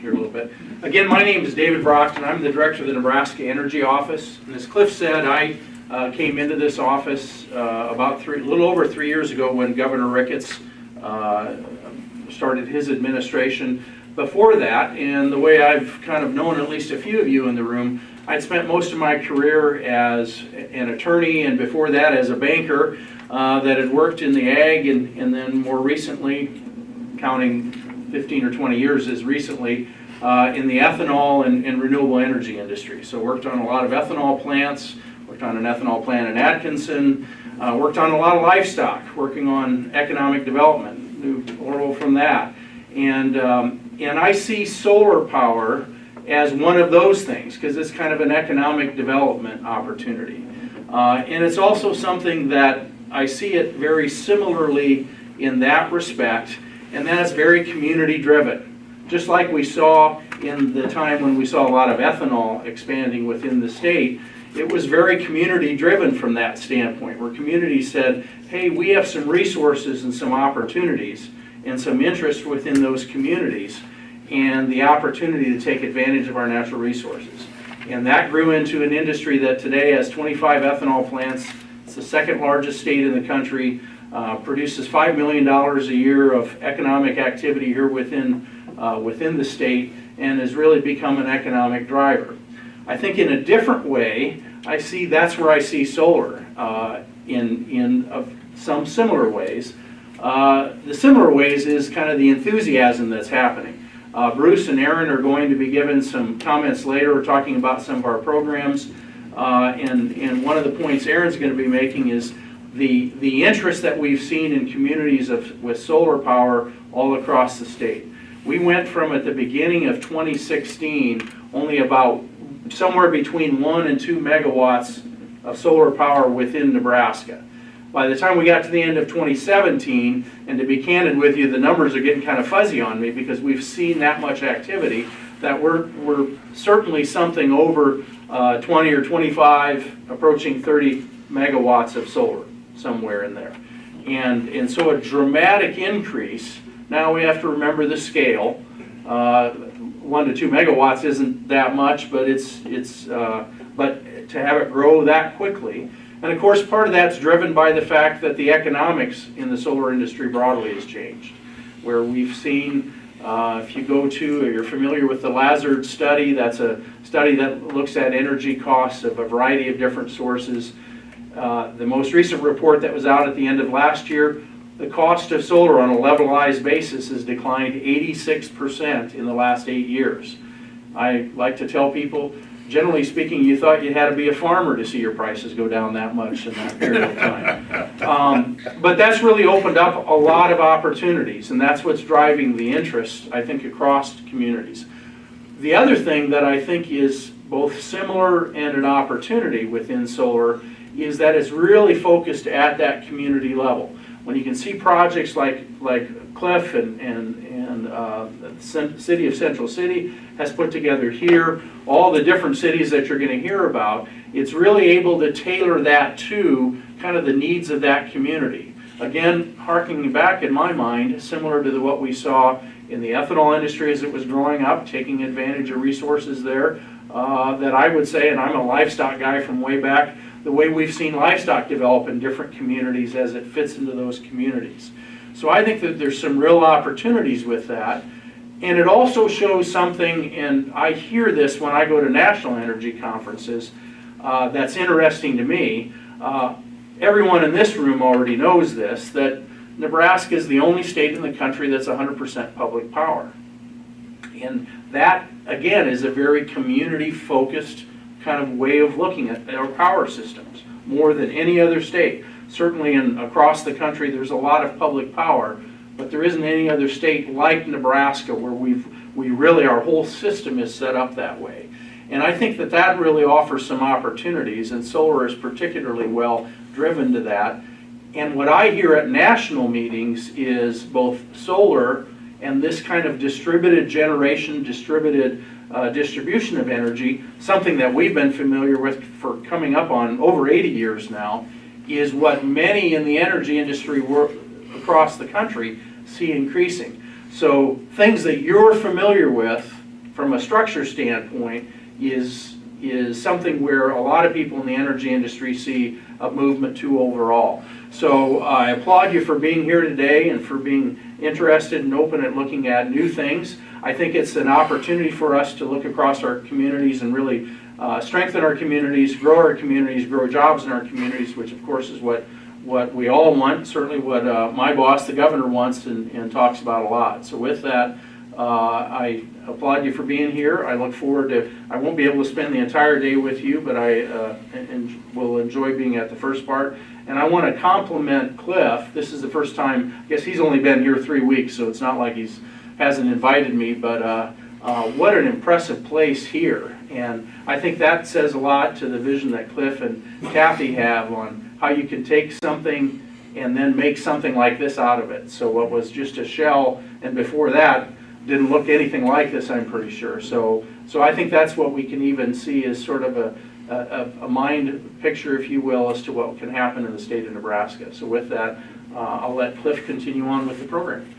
here a little bit. Again, my name is David Bracht, and I'm the director of the Nebraska Energy Office. And as Cliff said, I came into this office a little over 3 years ago when Governor Ricketts started his administration. Before that, and the way I've kind of known at least a few of you in the room, I'd spent most of my career as an attorney, and before that as a banker that had worked in the ag, and then more recently, counting 15 or 20 years as recently, in the ethanol and renewable energy industry. So worked on a lot of ethanol plants, worked on an ethanol plant in Atkinson, worked on a lot of livestock, working on economic development, knew oral from that. And I see solar power as one of those things, because it's kind of an economic development opportunity. And it's also something that I see it very similarly in that respect, and that's very community driven. Just like we saw in the time when we saw a lot of ethanol expanding within the state, it was very community driven from that standpoint, where communities said, hey, we have some resources and some opportunities and some interest within those communities, and the opportunity to take advantage of our natural resources. And that grew into an industry that today has 25 ethanol plants. It's the second largest state in the country, produces $5 million a year of economic activity here within the state, and has really become an economic driver. I think in a different way, that's where I see solar in some similar ways. The similar ways is kind of the enthusiasm that's happening. Bruce and Aaron are going to be given some comments later. We're talking about some of our programs, and one of the points Aaron's going to be making is the interest that we've seen in communities with solar power all across the state. We went from, at the beginning of 2016, only about somewhere between 1 and 2 megawatts of solar power within Nebraska. By the time we got to the end of 2017, and to be candid with you, the numbers are getting kind of fuzzy on me because we've seen that much activity, that we're certainly something over 20 or 25, approaching 30 megawatts of solar, somewhere in there. And so a dramatic increase. Now we have to remember the scale. 1 to 2 megawatts isn't that much, but but to have it grow that quickly. And of course, part of that's driven by the fact that the economics in the solar industry broadly has changed. Where we've seen, if you go to, or you're familiar with the Lazard study, that's a study that looks at energy costs of a variety of different sources. The most recent report that was out at the end of last year, the cost of solar on a levelized basis has declined 86% in the last 8 years. I like to tell people, generally speaking, you thought you had to be a farmer to see your prices go down that much in that period of time. But that's really opened up a lot of opportunities, and that's what's driving the interest, I think, across communities. The other thing that I think is both similar and an opportunity within solar is that it's really focused at that community level. When you can see projects like Cliff and the City of Central City has put together here, all the different cities that you're going to hear about, it's really able to tailor that to kind of the needs of that community. Again, harking back in my mind, similar to what we saw in the ethanol industry as it was growing up, taking advantage of resources there, that I would say, and I'm a livestock guy from way back, the way we've seen livestock develop in different communities as it fits into those communities. So I think that there's some real opportunities with that. And it also shows something, and I hear this when I go to national energy conferences, that's interesting to me. Everyone in this room already knows this, that Nebraska is the only state in the country that's 100% public power. And that, again, is a very community-focused kind of way of looking at our power systems, more than any other state. Certainly across the country there's a lot of public power, but there isn't any other state like Nebraska where our whole system is set up that way. And I think that really offers some opportunities, and solar is particularly well driven to that. And what I hear at national meetings is both solar and this kind of distributed generation, distribution of energy, something that we've been familiar with for coming up on over 80 years now, is what many in the energy industry across the country see increasing. So things that you're familiar with from a structure standpoint, is something where a lot of people in the energy industry see a movement to overall. So I applaud you for being here today and for being interested and open at looking at new things. I think it's an opportunity for us to look across our communities and really strengthen our communities, grow jobs in our communities, which of course is what we all want, certainly what my boss, the governor, wants and talks about a lot. So with that, I applaud you for being here. I look forward to, I won't be able to spend the entire day with you, but I will enjoy being at the first part. And I want to compliment Cliff. This is the first time, I guess he's only been here 3 weeks, so it's not like he hasn't invited me, but what an impressive place here. And I think that says a lot to the vision that Cliff and Kathy have on how you can take something and then make something like this out of it. So what was just a shell, and before that, didn't look anything like this, I'm pretty sure. So I think that's what we can even see as sort of a mind picture, if you will, as to what can happen in the state of Nebraska. So with that, I'll let Cliff continue on with the program.